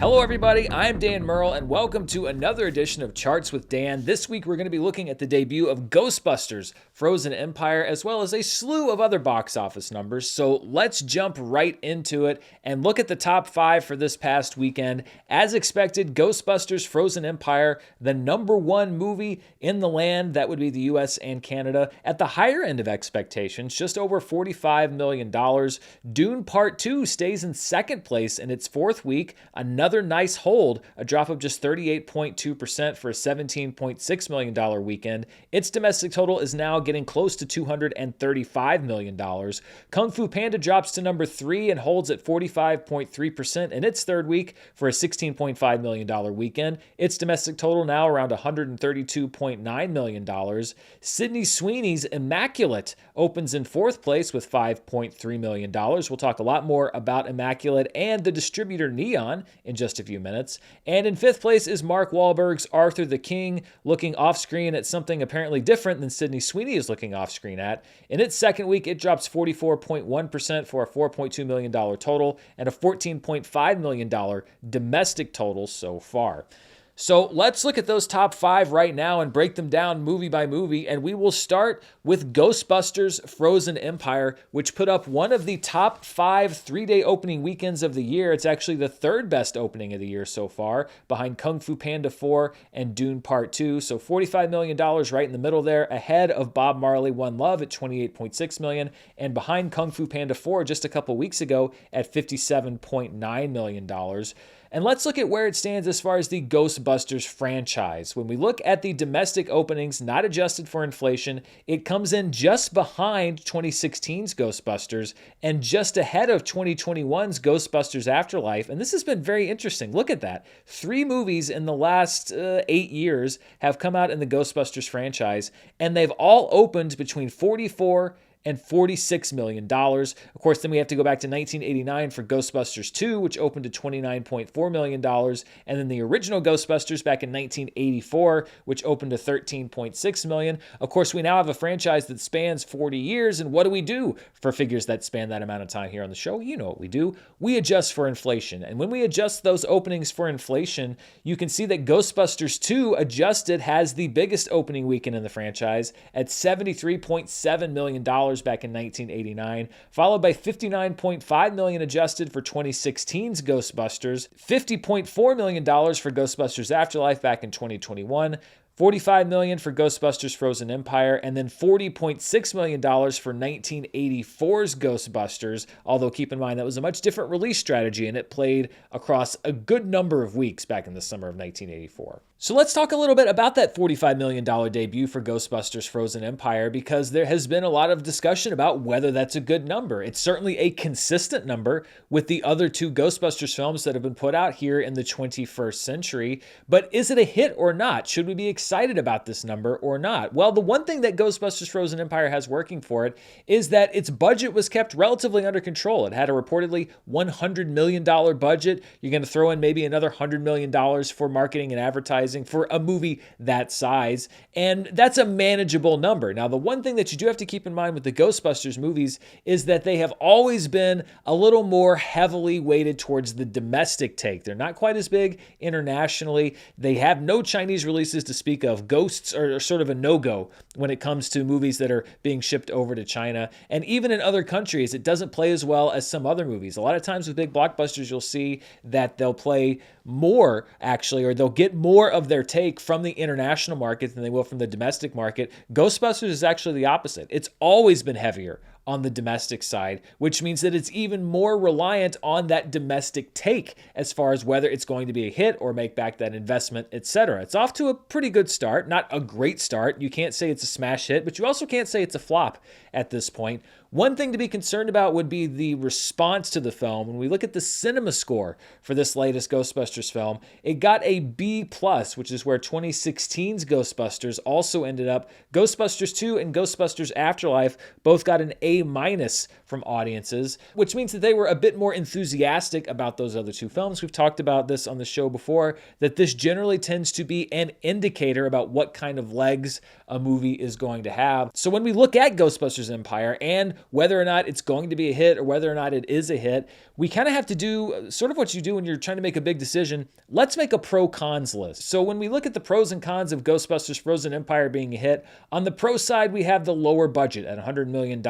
Hello everybody, I'm Dan Murrell and welcome to another edition of Charts with Dan. This week we're going to be looking at the debut of Ghostbusters Frozen Empire as well as a slew of other box office numbers. So let's jump right into it and look at the top 5 for this past weekend. As expected, Ghostbusters Frozen Empire, the number 1 movie in the land, that would be the US and Canada, at the higher end of expectations, just over $45 million. Dune Part Two stays in second place in its 4th week, another nice hold, a drop of just 38.2% for a $17.6 million weekend. Its domestic total is now getting close to $235 million. Kung Fu Panda drops to number 3 and holds at 45.3% in its 3rd week for a $16.5 million weekend. Its domestic total now around $132.9 million. Sydney Sweeney's Immaculate opens in 4th place with $5.3 million. We'll talk a lot more about Immaculate and the distributor Neon in just a few minutes. And in 5th place is Mark Wahlberg's Arthur the King, looking off-screen at something apparently different than Sydney Sweeney is looking off-screen at. In its 2nd week, it drops 44.1% for a $4.2 million total and a $14.5 million domestic total so far. So let's look at those top 5 right now and break them down movie by movie. And we will start with Ghostbusters Frozen Empire, which put up one of the top 5 3-day opening weekends of the year. It's actually the 3rd best opening of the year so far, behind Kung Fu Panda 4 and Dune Part 2. So $45 million right in the middle there, ahead of Bob Marley One Love at $28.6 million, and behind Kung Fu Panda 4 just a couple weeks ago at $57.9 million. And let's look at where it stands as far as the Ghostbusters franchise. When we look at the domestic openings, not adjusted for inflation, it comes in just behind 2016's Ghostbusters and just ahead of 2021's Ghostbusters Afterlife. And this has been very interesting. Look at that. 3 movies in the last 8 years have come out in the Ghostbusters franchise, and they've all opened between 44 and $46 million. Of course, then we have to go back to 1989 for Ghostbusters 2, which opened to $29.4 million, and then the original Ghostbusters back in 1984, which opened to $13.6 million. Of course, we now have a franchise that spans 40 years, and what do we do for figures that span that amount of time here on the show? You know what we do. We adjust for inflation, and when we adjust those openings for inflation, you can see that Ghostbusters 2 adjusted has the biggest opening weekend in the franchise at $73.7 million back in 1989, followed by $59.5 million adjusted for 2016's Ghostbusters, $50.4 million for Ghostbusters Afterlife back in 2021, $45 million for Ghostbusters Frozen Empire, and then $40.6 million for 1984's Ghostbusters, although keep in mind that was a much different release strategy and it played across a good number of weeks back in the summer of 1984. So let's talk a little bit about that $45 million debut for Ghostbusters Frozen Empire, because there has been a lot of discussion about whether that's a good number. It's certainly a consistent number with the other 2 Ghostbusters films that have been put out here in the 21st century, but is it a hit or not? Should we be excited about this number or not? Well, the one thing that Ghostbusters Frozen Empire has working for it is that its budget was kept relatively under control. It had a reportedly $100 million budget. You're going to throw in maybe another $100 million for marketing and advertising for a movie that size, and that's a manageable number. Now, the one thing that you do have to keep in mind with the Ghostbusters movies is that they have always been a little more heavily weighted towards the domestic take. They're not quite as big internationally. They have no Chinese releases to speak of. Ghosts are sort of a no-go when it comes to movies that are being shipped over to China. And even in other countries, it doesn't play as well as some other movies. A lot of times with big blockbusters, you'll see that they'll play more, actually, or they'll get more of their take from the international market than they will from the domestic market. Ghostbusters is actually the opposite. It's always been heavier on the domestic side, which means that it's even more reliant on that domestic take as far as whether it's going to be a hit or make back that investment, etc. It's off to a pretty good start, not a great start. You can't say it's a smash hit, but you also can't say it's a flop at this point. One thing to be concerned about would be the response to the film. When we look at the cinema score for this latest Ghostbusters film, it got a B+, which is where 2016's Ghostbusters also ended up. Ghostbusters 2 and Ghostbusters Afterlife both got an A+ A- from audiences, which means that they were a bit more enthusiastic about those other two films. We've talked about this on the show before, that this generally tends to be an indicator about what kind of legs a movie is going to have. So when we look at Ghostbusters Empire and whether or not it's going to be a hit or whether or not it is a hit, we kind of have to do sort of what you do when you're trying to make a big decision. Let's make a pro-cons list. So when we look at the pros and cons of Ghostbusters Frozen Empire being a hit, on the pro side, we have the lower budget at $100 million.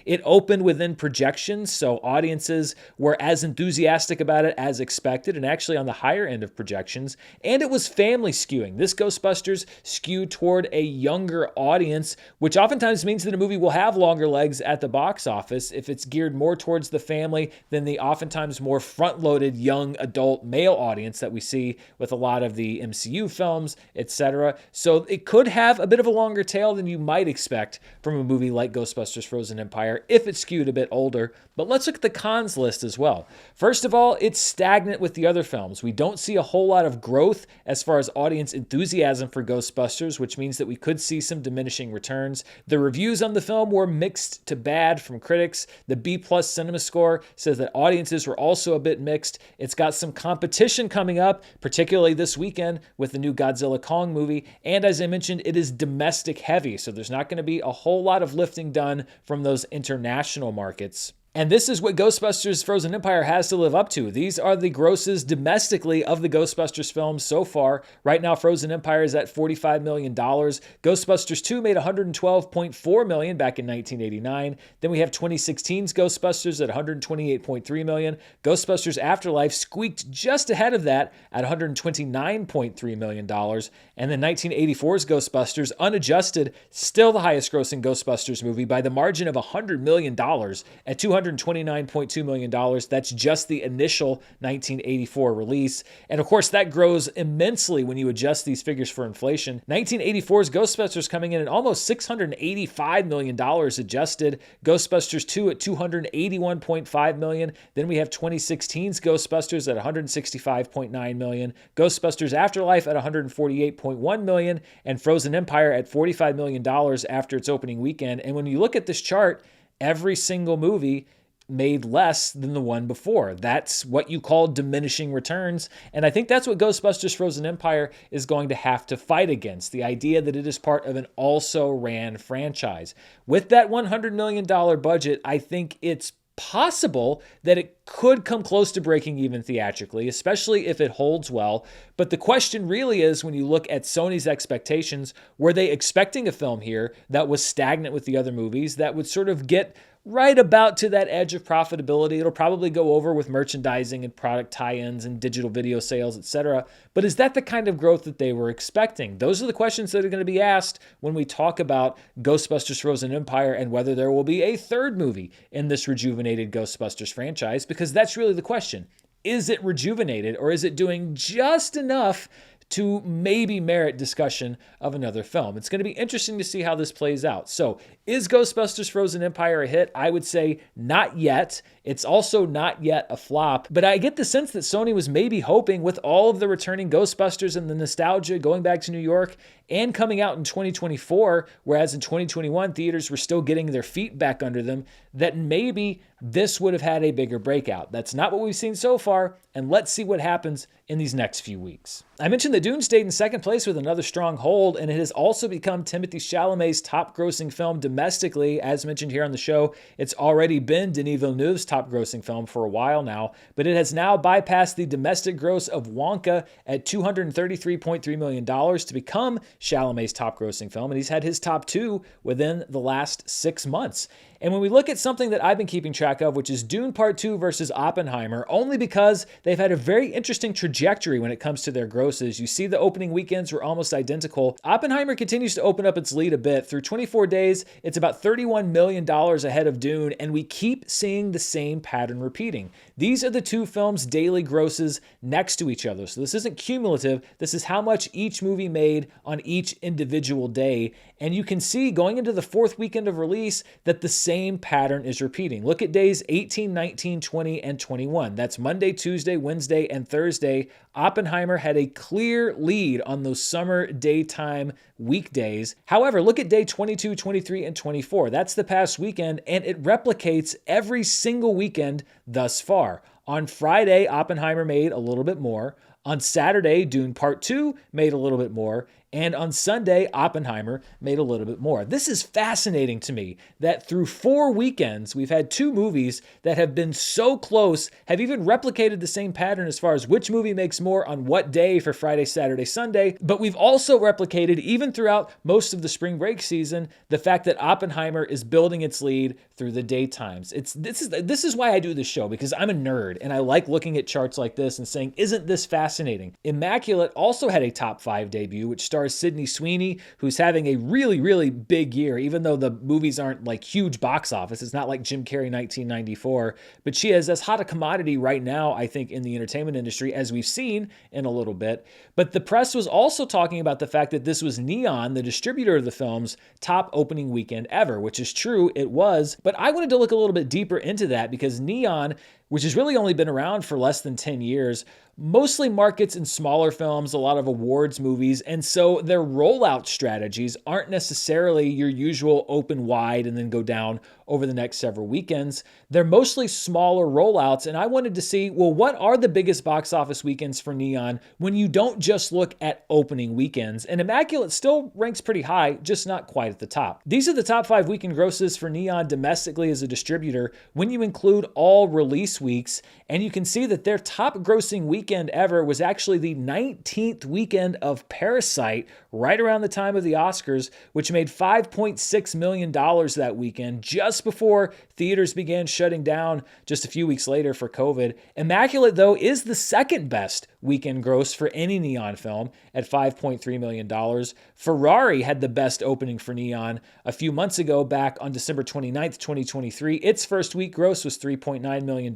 It opened within projections, so audiences were as enthusiastic about it as expected, and actually on the higher end of projections. And it was family skewing. This Ghostbusters skewed toward a younger audience, which oftentimes means that a movie will have longer legs at the box office if it's geared more towards the family than the oftentimes more front-loaded young adult male audience that we see with a lot of the MCU films, etc. So it could have a bit of a longer tail than you might expect from a movie like Ghostbusters Frozen Empire if it's skewed a bit older. But let's look at the cons list as well. First of all, it's stagnant with the other films. We don't see a whole lot of growth as far as audience enthusiasm for Ghostbusters, which means that we could see some diminishing returns. The reviews on the film were mixed to bad from critics. The B+ cinema score says that audiences were also a bit mixed. It's got some competition coming up, particularly this weekend with the new Godzilla Kong movie. And as I mentioned, it is domestic heavy, so there's not going to be a whole lot of lifting done from those international markets. And this is what Ghostbusters Frozen Empire has to live up to. These are the grosses domestically of the Ghostbusters films so far. Right now, Frozen Empire is at $45 million. Ghostbusters 2 made $112.4 million back in 1989. Then we have 2016's Ghostbusters at $128.3 million. Ghostbusters Afterlife squeaked just ahead of that at $129.3 million. And then 1984's Ghostbusters, unadjusted, still the highest grossing Ghostbusters movie by the margin of $100 million at $229.2 million. That's just the initial 1984 release. And of course, that grows immensely when you adjust these figures for inflation. 1984's Ghostbusters coming in at almost $685 million adjusted. Ghostbusters 2 at $281.5 million. Then we have 2016's Ghostbusters at $165.9 million. Ghostbusters Afterlife at $148.1 million. And Frozen Empire at $45 million after its opening weekend. And when you look at this chart, every single movie made less than the one before. That's what you call diminishing returns. And I think that's what Ghostbusters Frozen Empire is going to have to fight against. The idea that it is part of an also-ran franchise. With that $100 million budget, I think it's possible that it could come close to breaking even theatrically, especially if it holds well. But the question really is, when you look at Sony's expectations, were they expecting a film here that was stagnant with the other movies, that would sort of get right about to that edge of profitability? It'll probably go over with merchandising and product tie-ins and digital video sales, etc. But is that the kind of growth that they were expecting? Those are the questions that are going to be asked when we talk about Ghostbusters Frozen Empire and whether there will be a third movie in this rejuvenated Ghostbusters franchise, because that's really the question. Is it rejuvenated, or is it doing just enough to maybe merit discussion of another film? It's going to be interesting to see how this plays out. So, is Ghostbusters Frozen Empire a hit? I would say not yet. It's also not yet a flop, but I get the sense that Sony was maybe hoping, with all of the returning Ghostbusters and the nostalgia going back to New York and coming out in 2024, whereas in 2021 theaters were still getting their feet back under them, that maybe this would have had a bigger breakout. That's not what we've seen so far, and let's see what happens in these next few weeks. I mentioned that Dune stayed in second place with another strong hold, and it has also become Timothée Chalamet's top-grossing film domestically. As mentioned here on the show, it's already been Denis Villeneuve's top-grossing film for a while now, but it has now bypassed the domestic gross of Wonka at $233.3 million to become Chalamet's top-grossing film, and he's had his top two within the last 6 months. And when we look at something that I've been keeping track of, which is Dune Part 2 versus Oppenheimer, only because they've had a very interesting trajectory when it comes to their grosses. You see the opening weekends were almost identical. Oppenheimer continues to open up its lead a bit. Through 24 days, it's about $31 million ahead of Dune, and we keep seeing the same pattern repeating. These are the two films' daily grosses next to each other. So this isn't cumulative. This is how much each movie made on each individual day. And you can see going into the fourth weekend of release that the same pattern is repeating. Look at days 18, 19, 20, and 21. That's Monday, Tuesday, Wednesday, and Thursday. Oppenheimer had a clear lead on those summer daytime weekdays. However, look at day 22, 23, and 24. That's the past weekend, and it replicates every single weekend thus far. On Friday, Oppenheimer made a little bit more. On Saturday, Dune Part Two made a little bit more. And on Sunday, Oppenheimer made a little bit more. This is fascinating to me that through 4 weekends, we've had 2 movies that have been so close, have even replicated the same pattern as far as which movie makes more on what day for Friday, Saturday, Sunday. But we've also replicated, even throughout most of the spring break season, the fact that Oppenheimer is building its lead through the daytimes. This is why I do this show, because I'm a nerd and I like looking at charts like this and saying, isn't this fascinating? Immaculate also had a top 5 debut, which stars Sydney Sweeney, who's having a really, really big year, even though the movies aren't like huge box office. It's not like Jim Carrey 1994, but she is as hot a commodity right now, I think, in the entertainment industry, as we've seen in a little bit. But the press was also talking about the fact that this was Neon, the distributor of the film's top opening weekend ever, which is true, it was. But I wanted to look a little bit deeper into that because Neon, which has really only been around for less than 10 years, mostly markets in smaller films, a lot of awards movies, and so their rollout strategies aren't necessarily your usual open wide and then go down over the next several weekends. They're mostly smaller rollouts, and I wanted to see, well, what are the biggest box office weekends for Neon when you don't just look at opening weekends? And Immaculate still ranks pretty high, just not quite at the top. These are the top 5 weekend grosses for Neon domestically as a distributor when you include all release weeks, and you can see that their top grossing weekend ever was actually the 19th weekend of Parasite, right around the time of the Oscars, which made $5.6 million that weekend, just before theaters began shutting down just a few weeks later for COVID. Immaculate, though, is the second best weekend gross for any Neon film at $5.3 million. Ferrari had the best opening for Neon a few months ago, back on December 29th, 2023. Its first week gross was $3.9 million.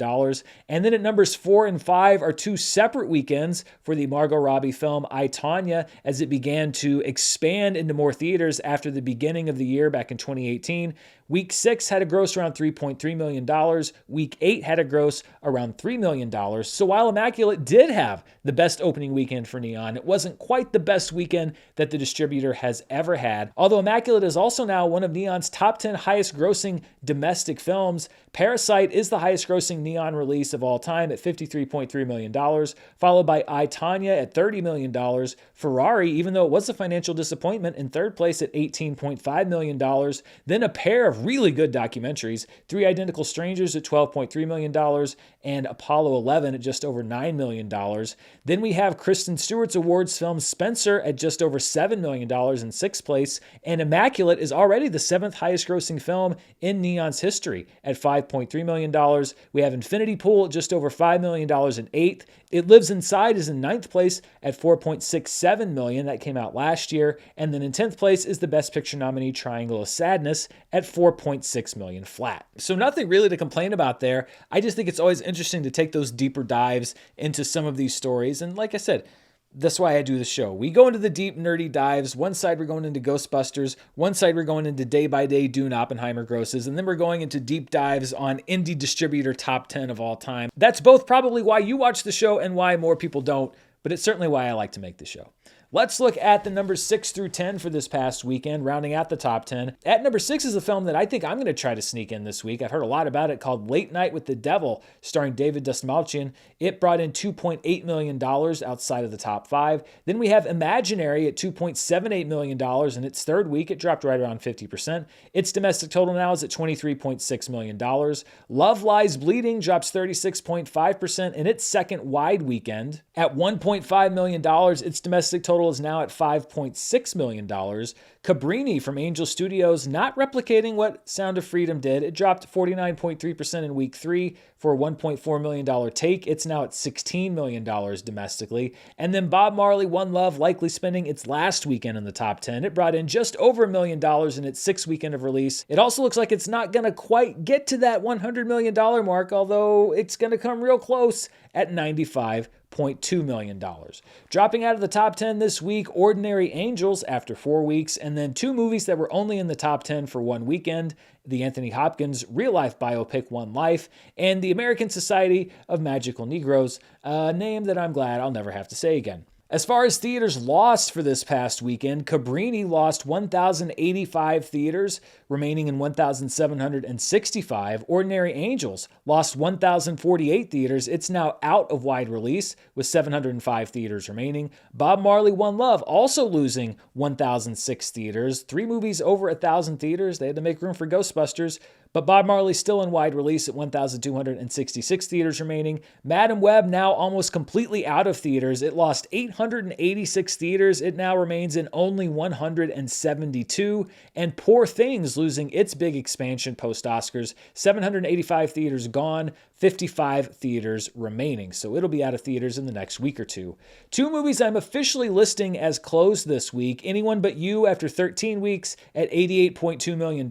And then at numbers 4 and 5 are 2 separate weekends for the Margot Robbie film I, Tonya, as it began to expand into more theaters after the beginning of the year back in 2018. Week 6 had a gross around $3.3 million. Week 8 had a gross around $3 million. So while Immaculate did have the best opening weekend for Neon, it wasn't quite the best weekend that the distributor has ever had. Although Immaculate is also now one of Neon's top 10 highest grossing domestic films, Parasite is the highest grossing Neon release of all time at $53.3 million, followed by I, Tonya at $30 million. Ferrari, even though it was a financial disappointment, in third place at $18.5 million. Then a pair of really good documentaries, Three Identical Strangers at $12.3 million and Apollo 11 at just over $9 million. Then we have Kristen Stewart's awards film Spencer at just over $7 million in sixth place, and Immaculate is already the 7th highest grossing film in Neon's history at $5.3 million. We have Infinity Pool at just over $5 million in 8th. It Lives Inside is in 9th place at $4.67 million. That came out last year. And then in 10th place is the Best Picture nominee Triangle of Sadness at $4.6 million flat. So nothing really to complain about there. I just think it's always interesting to take those deeper dives into some of these stories. And like I said, that's why I do the show. We go into the deep, nerdy dives. One side we're going into Ghostbusters. One side we're going into day-by-day Dune Oppenheimer grosses. And then we're going into deep dives on indie distributor top 10 of all time. That's both probably why you watch the show and why more people don't, but it's certainly why I like to make the show. Let's look at the numbers 6 through 10 for this past weekend, rounding out the top 10. At number 6 is a film that I think I'm going to try to sneak in this week. I've heard a lot about it, called Late Night with the Devil, starring David Dastmalchian. It brought in $2.8 million outside of the top 5. Then we have Imaginary at $2.78 million. In its third week, it dropped right around 50%. Its domestic total now is at $23.6 million. Love Lies Bleeding drops 36.5% in its second wide weekend. At $1.5 million, its domestic total is now at $5.6 million. Cabrini from Angel Studios, not replicating what Sound of Freedom did. It dropped 49.3% in week 3 for a $1.4 million take. It's now at $16 million domestically. And then Bob Marley, One Love, likely spending its last weekend in the top 10. It brought in just over $1 million in its 6th weekend of release. It also looks like it's not going to quite get to that $100 million mark, although it's going to come real close at $95.5 million. Dropping out of the top 10 this week, Ordinary Angels after 4 weeks, and then 2 movies that were only in the top 10 for one weekend, the Anthony Hopkins real-life biopic One Life, and the American Society of Magical Negroes, a name that I'm glad I'll never have to say again. As far as theaters lost for this past weekend, Cabrini lost 1,085 theaters, remaining in 1,765. Ordinary Angels lost 1,048 theaters. It's now out of wide release with 705 theaters remaining. Bob Marley One Love also losing 1,006 theaters. 3 movies over 1,000 theaters. They had to make room for Ghostbusters. But Bob Marley's still in wide release at 1,266 theaters remaining. Madam Web now almost completely out of theaters. It lost 886 theaters. It now remains in only 172. And Poor Things losing its big expansion post-Oscars. 785 theaters gone, 55 theaters remaining. So it'll be out of theaters in the next week or two. 2 movies I'm officially listing as closed this week. Anyone But You after 13 weeks at $88.2 million.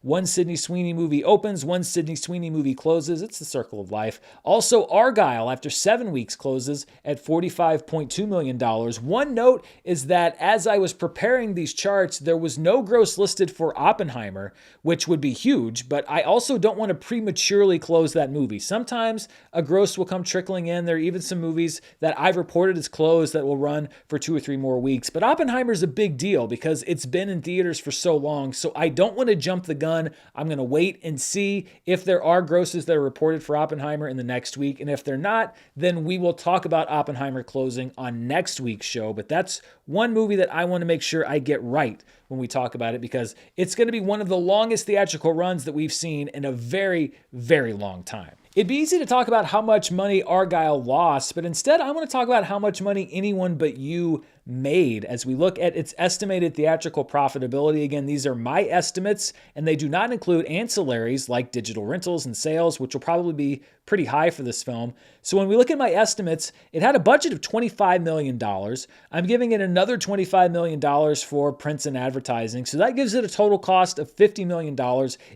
1 Sydney Sweeney movie opens, 1 Sydney Sweeney movie closes. It's the circle of life. Also, Argylle, after 7 weeks, closes at $45.2 million. One note is that as I was preparing these charts, there was no gross listed for Oppenheimer, which would be huge, but I also don't want to prematurely close that movie. Sometimes a gross will come trickling in. There are even some movies that I've reported as closed that will run for 2 or 3 more weeks. But Oppenheimer is a big deal because it's been in theaters for so long, so I don't want to jump the gun. I'm going to wait and see if there are grosses that are reported for Oppenheimer in the next week. And if they're not, then we will talk about Oppenheimer closing on next week's show. But that's one movie that I want to make sure I get right when we talk about it, because it's going to be one of the longest theatrical runs that we've seen in a very, very long time. It'd be easy to talk about how much money Argylle lost, but instead I want to talk about how much money Anyone But You made as we look at its estimated theatrical profitability. Again, these are my estimates, and they do not include ancillaries like digital rentals and sales, which will probably be pretty high for this film. So when we look at my estimates, it had a budget of $25 million. I'm giving it another $25 million for prints and advertising. So that gives it a total cost of $50 million.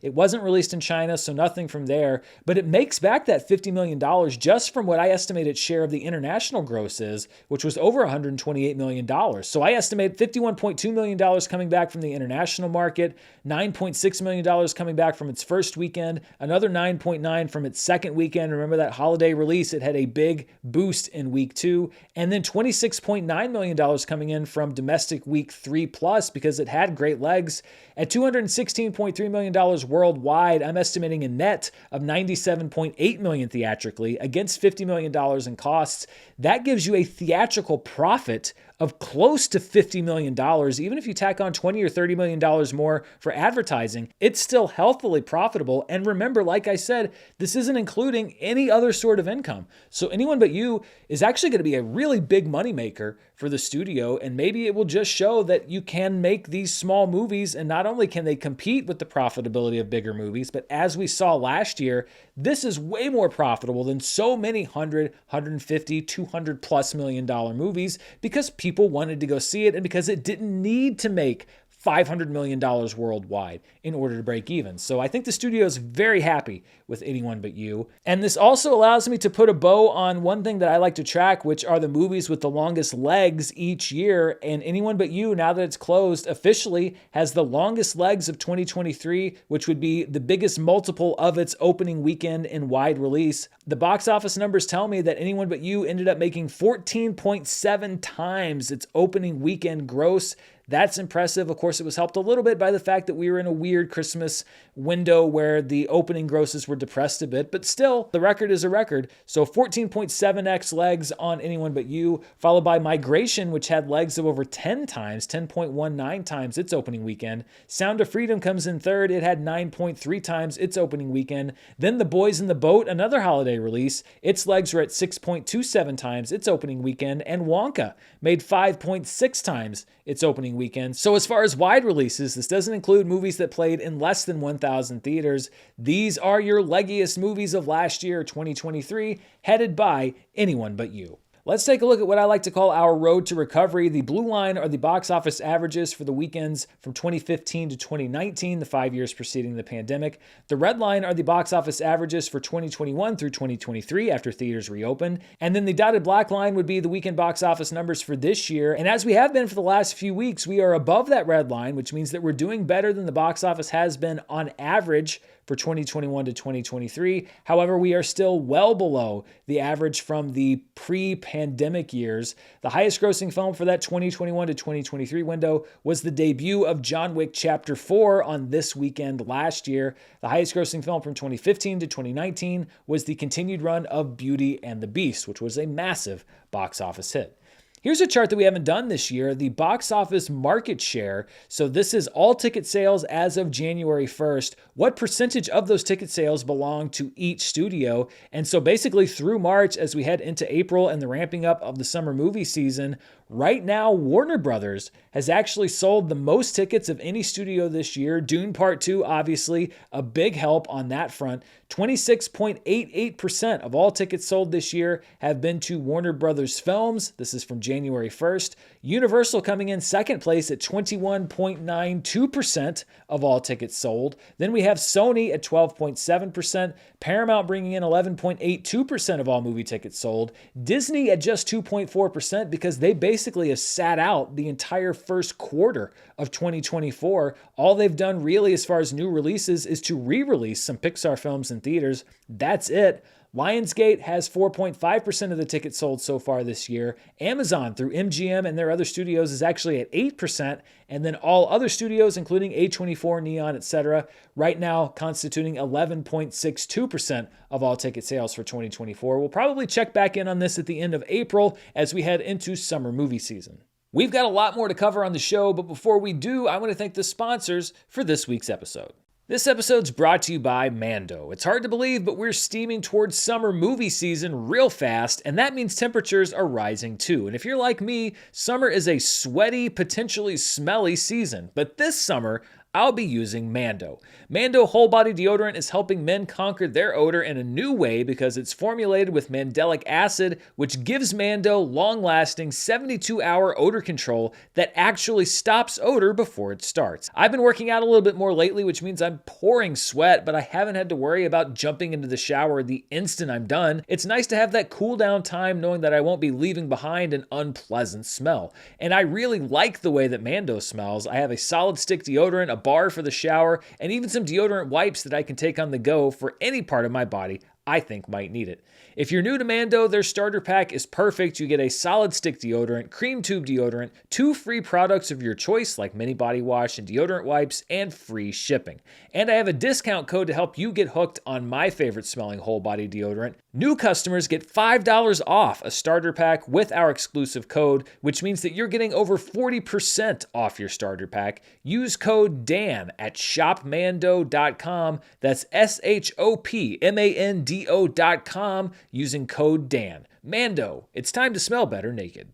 It wasn't released in China, so nothing from there, but it makes back that $50 million just from what I estimate its share of the international gross is, which was over $128 million. So I estimate $51.2 million coming back from the international market, $9.6 million coming back from its first weekend, another $9.9 from its second weekend. Remember that holiday release, it had a big boost in week 2, and then $26.9 million coming in from domestic week 3+ because it had great legs. At $216.3 million worldwide, I'm estimating a net of $97.8 million theatrically against $50 million in costs. That gives you a theatrical profit of close to $50 million. Even if you tack on $20 or $30 million more for advertising, it's still healthily profitable. And remember, like I said, this isn't including any other sort of income. So Anyone But You is actually going to be a really big moneymaker for the studio, and maybe it will just show that you can make these small movies, and not only can they compete with the profitability of bigger movies, but as we saw last year, this is way more profitable than so many $100, $150, $200+ million movies because people wanted to go see it and because it didn't need to make $500 million worldwide in order to break even. So I think the studio is very happy with Anyone But You. And this also allows me to put a bow on one thing that I like to track, which are the movies with the longest legs each year. And Anyone But You, now that it's closed, officially has the longest legs of 2023, which would be the biggest multiple of its opening weekend in wide release. The box office numbers tell me that Anyone But You ended up making 14.7 times its opening weekend gross. That's impressive. Of course, it was helped a little bit by the fact that we were in a weird Christmas window where the opening grosses were depressed a bit, but still, the record is a record. So 14.7x legs on Anyone But You, followed by Migration, which had legs of over 10 times, 10.19 times its opening weekend. Sound of Freedom comes in third. It had 9.3 times its opening weekend. Then The Boys in the Boat, another holiday release. Its legs were at 6.27 times its opening weekend, and Wonka made 5.6 times its opening weekend. So as far as wide releases, this doesn't include movies that played in less than 1,000 theaters. These are your leggiest movies of last year, 2023, headed by Anyone But You. Let's take a look at what I like to call our road to recovery. The blue line are the box office averages for the weekends from 2015 to 2019, the 5 years preceding the pandemic. The red line are the box office averages for 2021 through 2023 after theaters reopened. And then the dotted black line would be the weekend box office numbers for this year. And as we have been for the last few weeks, we are above that red line, which means that we're doing better than the box office has been on average for 2021 to 2023. However, we are still well below the average from the pre-pandemic years. The highest grossing film for that 2021 to 2023 window was the debut of John Wick Chapter 4 on this weekend last year. The highest grossing film from 2015 to 2019 was the continued run of Beauty and the Beast, which was a massive box office hit. Here's a chart that we haven't done this year, the box office market share. So this is all ticket sales as of January 1st. What percentage of those ticket sales belong to each studio? And so basically through March, as we head into April and the ramping up of the summer movie season, right now, Warner Brothers has actually sold the most tickets of any studio this year. Dune Part Two, obviously, a big help on that front. 26.88% of all tickets sold this year have been to Warner Brothers films. This is from January 1st. Universal coming in second place at 21.92% of all tickets sold. Then we have Sony at 12.7%. Paramount bringing in 11.82% of all movie tickets sold. Disney at just 2.4% because they basically have sat out the entire first quarter of 2024. All they've done really as far as new releases is to re-release some Pixar films in theaters. That's it. Lionsgate has 4.5% of the tickets sold so far this year. Amazon through MGM and their other studios is actually at 8%. And then all other studios, including A24, Neon, etc., right now constituting 11.62% of all ticket sales for 2024. We'll probably check back in on this at the end of April as we head into summer movie season. We've got a lot more to cover on the show, but before we do, I want to thank the sponsors for this week's episode. This episode's brought to you by Mando. It's hard to believe, but we're steaming towards summer movie season real fast, and that means temperatures are rising too. And if you're like me, summer is a sweaty, potentially smelly season. But this summer, I'll be using Mando. Mando Whole Body Deodorant is helping men conquer their odor in a new way because it's formulated with mandelic acid, which gives Mando long-lasting 72-hour odor control that actually stops odor before it starts. I've been working out a little bit more lately, which means I'm pouring sweat, but I haven't had to worry about jumping into the shower the instant I'm done. It's nice to have that cool down time knowing that I won't be leaving behind an unpleasant smell. And I really like the way that Mando smells. I have a solid stick deodorant, a bar for the shower, and even some deodorant wipes that I can take on the go for any part of my body I think might need it. If you're new to Mando, their starter pack is perfect. You get a solid stick deodorant, cream tube deodorant, 2 free products of your choice like mini body wash and deodorant wipes, and free shipping. And I have a discount code to help you get hooked on my favorite smelling whole body deodorant. New customers get $5 off a starter pack with our exclusive code, which means that you're getting over 40% off your starter pack. Use code DAN at shopmando.com. That's shopmando.com using code DAN. Mando, it's time to smell better naked.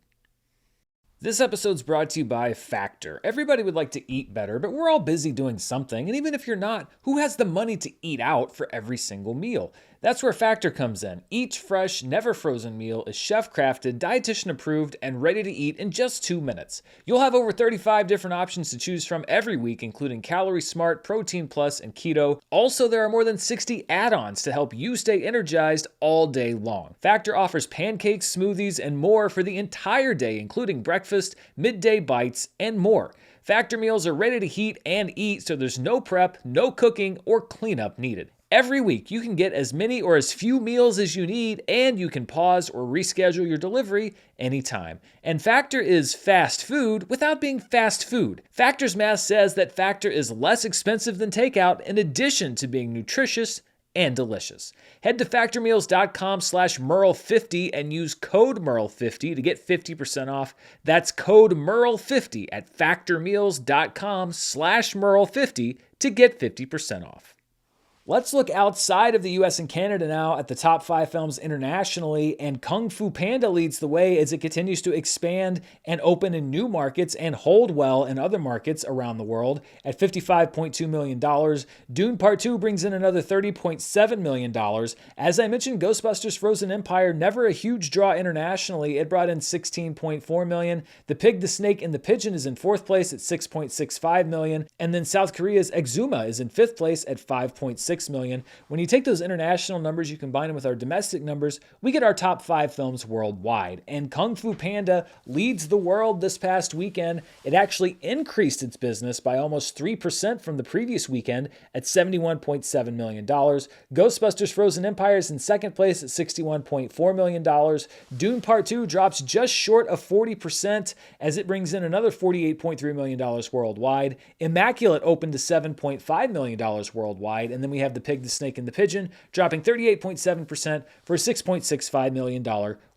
This episode's brought to you by Factor. Everybody would like to eat better, but we're all busy doing something. And even if you're not, who has the money to eat out for every single meal? That's where Factor comes in. Each fresh, never frozen meal is chef-crafted, dietitian approved, and ready to eat in just 2 minutes. You'll have over 35 different options to choose from every week, including Calorie Smart, Protein Plus, and Keto. Also, there are more than 60 add-ons to help you stay energized all day long. Factor offers pancakes, smoothies, and more for the entire day, including breakfast, midday bites, and more. Factor meals are ready to heat and eat, so there's no prep, no cooking, or cleanup needed. Every week, you can get as many or as few meals as you need, and you can pause or reschedule your delivery anytime. And Factor is fast food without being fast food. Factor's math says that Factor is less expensive than takeout in addition to being nutritious and delicious. Head to factormeals.com/Murrell50 and use code Murrell50 to get 50% off. That's code Murrell50 at factormeals.com/Murrell50 to get 50% off. Let's look outside of the US and Canada now at the top 5 films internationally, and Kung Fu Panda leads the way as it continues to expand and open in new markets and hold well in other markets around the world at $55.2 million. Dune Part 2 brings in another $30.7 million. As I mentioned, Ghostbusters Frozen Empire, never a huge draw internationally. It brought in $16.4 million. The Pig, the Snake, and the Pigeon is in 4th place at $6.65 million. And then South Korea's Exuma is in 5th place at $5.6 million. When you take those international numbers, you combine them with our domestic numbers, we get our top 5 films worldwide. And Kung Fu Panda leads the world this past weekend. It actually increased its business by almost 3% from the previous weekend at $71.7 million. Ghostbusters Frozen Empire is in 2nd place at $61.4 million. Dune Part 2 drops just short of 40% as it brings in another $48.3 million worldwide. Immaculate opened to $7.5 million worldwide. And then we have The Pig, the Snake, and the Pigeon dropping 38.7% for a $6.65 million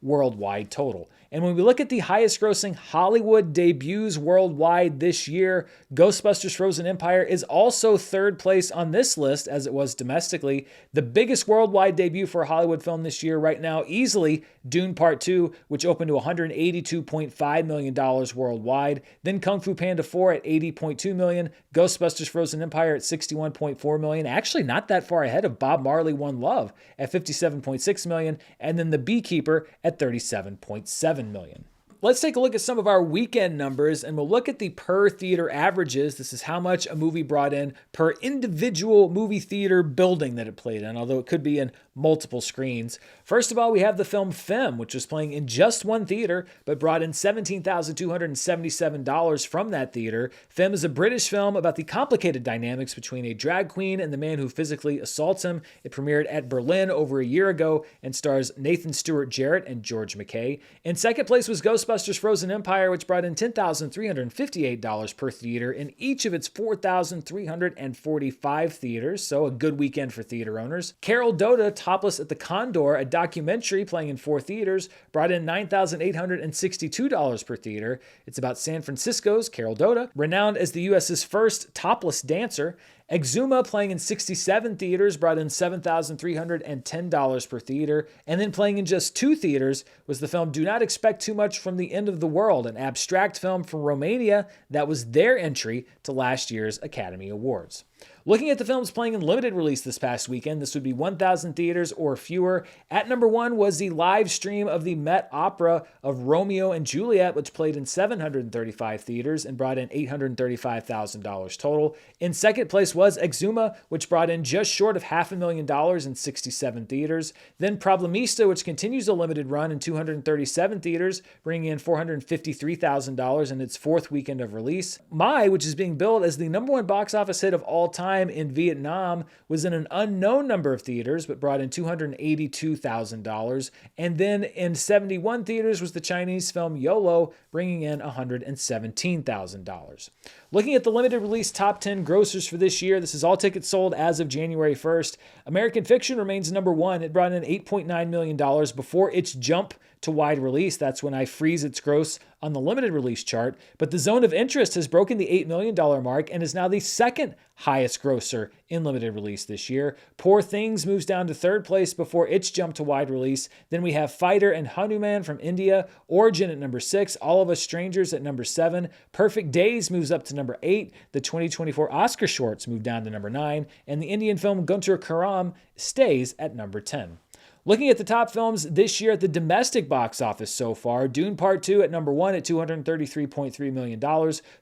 worldwide total. And when we look at the highest grossing Hollywood debuts worldwide this year, Ghostbusters Frozen Empire is also 3rd place on this list as it was domestically. The biggest worldwide debut for a Hollywood film this year right now, easily Dune Part 2, which opened to $182.5 million worldwide. Then Kung Fu Panda 4 at $80.2 million. Ghostbusters Frozen Empire at $61.4 million. Actually not that far ahead of Bob Marley One Love at $57.6 million. And then The Beekeeper at $37.7 million. Let's take a look at some of our weekend numbers, and we'll look at the per theater averages. This is how much a movie brought in per individual movie theater building that it played in, although it could be in multiple screens. First of all, we have the film Femme, which was playing in just one theater, but brought in $17,277 from that theater. Femme is a British film about the complicated dynamics between a drag queen and the man who physically assaults him. It premiered at Berlin over a year ago and stars Nathan Stewart Jarrett and George McKay. In 2nd place was Ghostbusters Frozen Empire, which brought in $10,358 per theater in each of its 4,345 theaters, so a good weekend for theater owners. Carol Dota, Topless at the Condor, a documentary playing in 4 theaters, brought in $9,862 per theater. It's about San Francisco's Carol Dota, renowned as the U.S.'s first topless dancer. Exuma, playing in 67 theaters, brought in $7,310 per theater. And then playing in just 2 theaters was the film Do Not Expect Too Much from the End of the World, an abstract film from Romania that was their entry to last year's Academy Awards. Looking at the films playing in limited release this past weekend, this would be 1,000 theaters or fewer. At number 1 was the live stream of the Met Opera of Romeo and Juliet, which played in 735 theaters and brought in $835,000 total. In 2nd place was Exuma, which brought in just short of $500,000 in 67 theaters. Then Problemista, which continues a limited run in 237 theaters, bringing in $453,000 in its 4th weekend of release. Mai, which is being billed as the number 1 box office hit of all time in Vietnam, was in an unknown number of theaters but brought in $282,000. And then in 71 theaters was the Chinese film YOLO, bringing in $117,000. Looking at the limited release top 10 grossers for this year, this is all tickets sold as of January 1st. American Fiction remains number 1. It brought in $8.9 million before its jump to wide release. That's when I freeze its gross on the limited release chart. But The Zone of Interest has broken the $8 million mark and is now the 2nd highest grosser in limited release this year. Poor Things moves down to 3rd place before its jump to wide release. Then we have Fighter and Hanuman from India, Origin at number 6, All of Us Strangers at number 7, Perfect Days moves up to number 8, the 2024 Oscar shorts move down to number 9, and the Indian film Guntur Karam stays at number 10. Looking at the top films this year at the domestic box office so far, Dune Part 2 at number 1 at $233.3 million.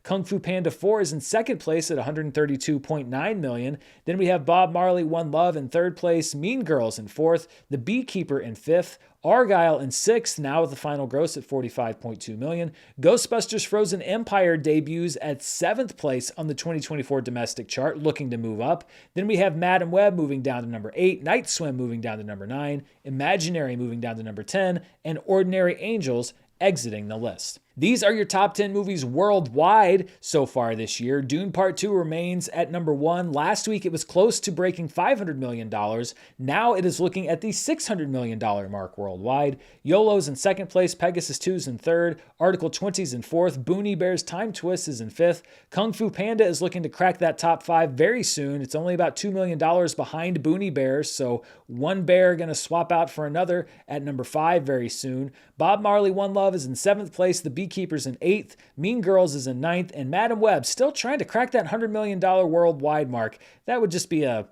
Kung Fu Panda 4 is in 2nd place at $132.9 million. Then we have Bob Marley One Love in 3rd place, Mean Girls in 4th, The Beekeeper in 5th, Argyle in 6th, now with the final gross at $45.2 million. Ghostbusters Frozen Empire debuts at 7th place on the 2024 domestic chart, looking to move up. Then we have Madam Web moving down to number 8, Night Swim moving down to number 9, Imaginary moving down to number 10, and Ordinary Angels exiting the list. These are your top 10 movies worldwide so far this year. Dune Part 2 remains at number 1. Last week it was close to breaking $500 million. Now it is looking at the $600 million mark worldwide. YOLO's in second place, Pegasus 2's in third, Article 20's in fourth, Boonie Bear's Time Twist is in fifth. Kung Fu Panda is looking to crack that top 5 very soon. It's only about $2 million behind Boonie Bears, so one bear going to swap out for another at number 5 very soon. Bob Marley One Love is in 7th place, The Beekeepers in 8th, Mean Girls is in 9th, and Madam Web still trying to crack that $100 million worldwide mark. That would just be a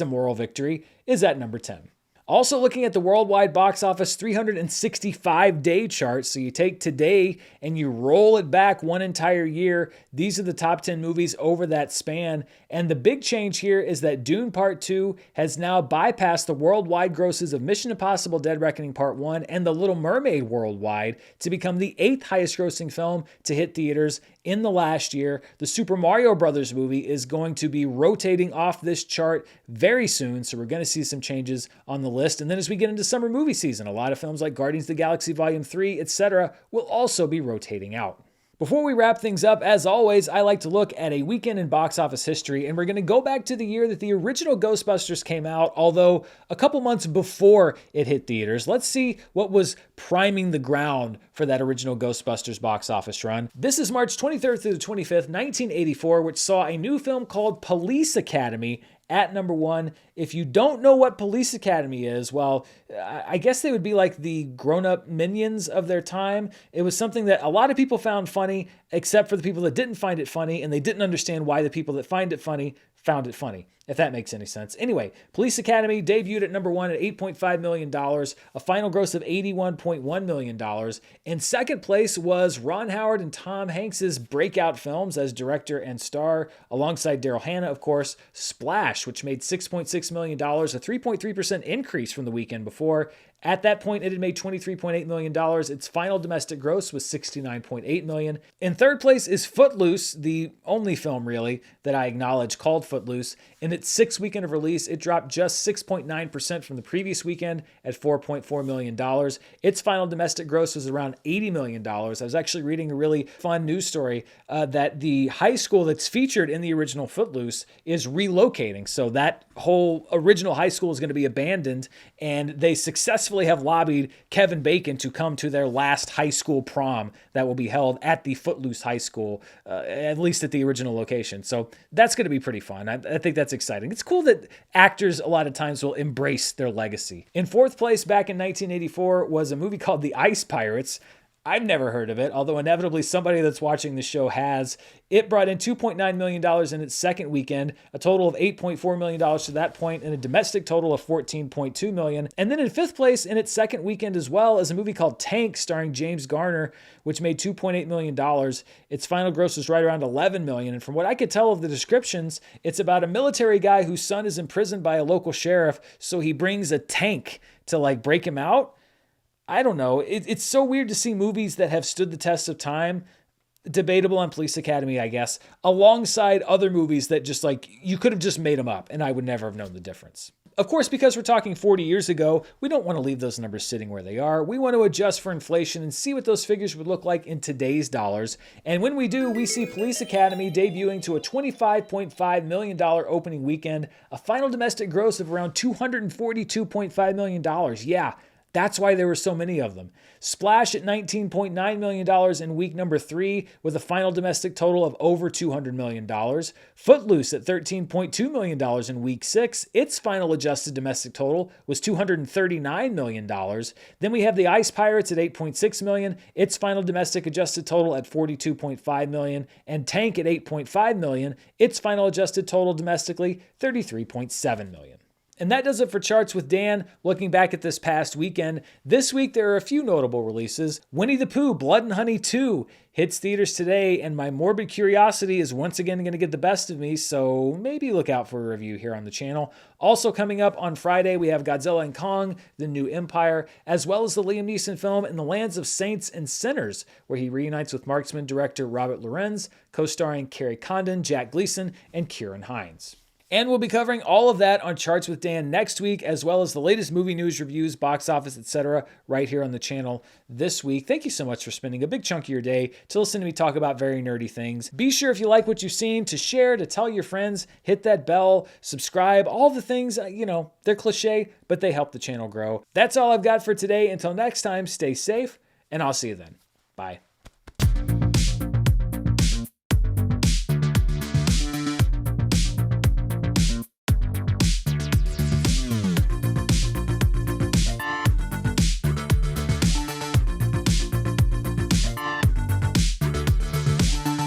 moral victory, is at number 10. Also looking at the worldwide box office 365-day chart, so you take today and you roll it back one entire year. These are the top 10 movies over that span. And the big change here is that Dune Part 2 has now bypassed the worldwide grosses of Mission Impossible Dead Reckoning Part 1 and The Little Mermaid worldwide to become the 8th highest grossing film to hit theaters in the last year. The Super Mario Brothers movie is going to be rotating off this chart very soon, so we're going to see some changes on the list. And then as we get into summer movie season, a lot of films like Guardians of the Galaxy Volume 3, etc. will also be rotating out. Before we wrap things up, as always, I like to look at a weekend in box office history, and we're going to go back to the year that the original Ghostbusters came out, although a couple months before it hit theaters. Let's see what was priming the ground for that original Ghostbusters box office run. This is March 23rd through the 25th, 1984, which saw a new film called Police Academy at number 1. If you don't know what Police Academy is, well, I guess they would be like the grown-up minions of their time. It was something that a lot of people found funny, except for the people that didn't find it funny, and they didn't understand why the people that find it funny found it funny, if that makes any sense. Anyway, Police Academy debuted at number 1 at $8.5 million, a final gross of $81.1 million. In second place was Ron Howard and Tom Hanks' breakout films as director and star, alongside Daryl Hannah, of course, Splash, which made $6.6 million, a 3.3% increase from the weekend before. At that point, it had made $23.8 million. Its final domestic gross was $69.8 million. In third place is Footloose, the only film, really, that I acknowledge called Footloose. In its sixth weekend of release, it dropped just 6.9% from the previous weekend at $4.4 million. Its final domestic gross was around $80 million. I was actually reading a really fun news story that the high school that's featured in the original Footloose is relocating. So that whole original high school is going to be abandoned, and they successfully have lobbied Kevin Bacon to come to their last high school prom that will be held at the Footloose High School, at least at the original location. So that's going to be pretty fun. I think that's exciting. It's cool that actors a lot of times will embrace their legacy. In fourth place back in 1984 was a movie called The Ice Pirates. I've never heard of it, although inevitably somebody that's watching the show has. It brought in $2.9 million in its second weekend, a total of $8.4 million to that point, and a domestic total of $14.2 million. And then in fifth place in its second weekend as well is a movie called Tank starring James Garner, which made $2.8 million. Its final gross was right around $11 million. And from what I could tell of the descriptions, it's about a military guy whose son is imprisoned by a local sheriff, so he brings a tank to break him out. I don't know. It's so weird to see movies that have stood the test of time, debatable on Police Academy, I guess, alongside other movies that just you could have just made them up and I would never have known the difference. Of course, because we're talking 40 years ago, we don't want to leave those numbers sitting where they are. We want to adjust for inflation and see what those figures would look like in today's dollars. And when we do, we see Police Academy debuting to a $25.5 million opening weekend, a final domestic gross of around $242.5 million. Yeah. That's why there were so many of them. Splash at $19.9 million in week number 3 with a final domestic total of over $200 million. Footloose at $13.2 million in week 6. Its final adjusted domestic total was $239 million. Then we have The Ice Pirates at $8.6 million. Its final domestic adjusted total at $42.5 million. And Tank at $8.5 million. Its final adjusted total domestically, $33.7 million. And that does it for Charts with Dan. Looking back at this past weekend, this week there are a few notable releases. Winnie the Pooh, Blood and Honey 2 hits theaters today, and my morbid curiosity is once again going to get the best of me, so maybe look out for a review here on the channel. Also coming up on Friday, we have Godzilla and Kong, The New Empire, as well as the Liam Neeson film In the Lands of Saints and Sinners, where he reunites with Marksman director Robert Lorenz, co-starring Carrie Condon, Jack Gleason, and Kieran Hines. And we'll be covering all of that on Charts with Dan next week, as well as the latest movie news, reviews, box office, etc., right here on the channel this week. Thank you so much for spending a big chunk of your day to listen to me talk about very nerdy things. Be sure, if you like what you've seen, to share, to tell your friends, hit that bell, subscribe, all the things, they're cliche, but they help the channel grow. That's all I've got for today. Until next time, stay safe, and I'll see you then. Bye.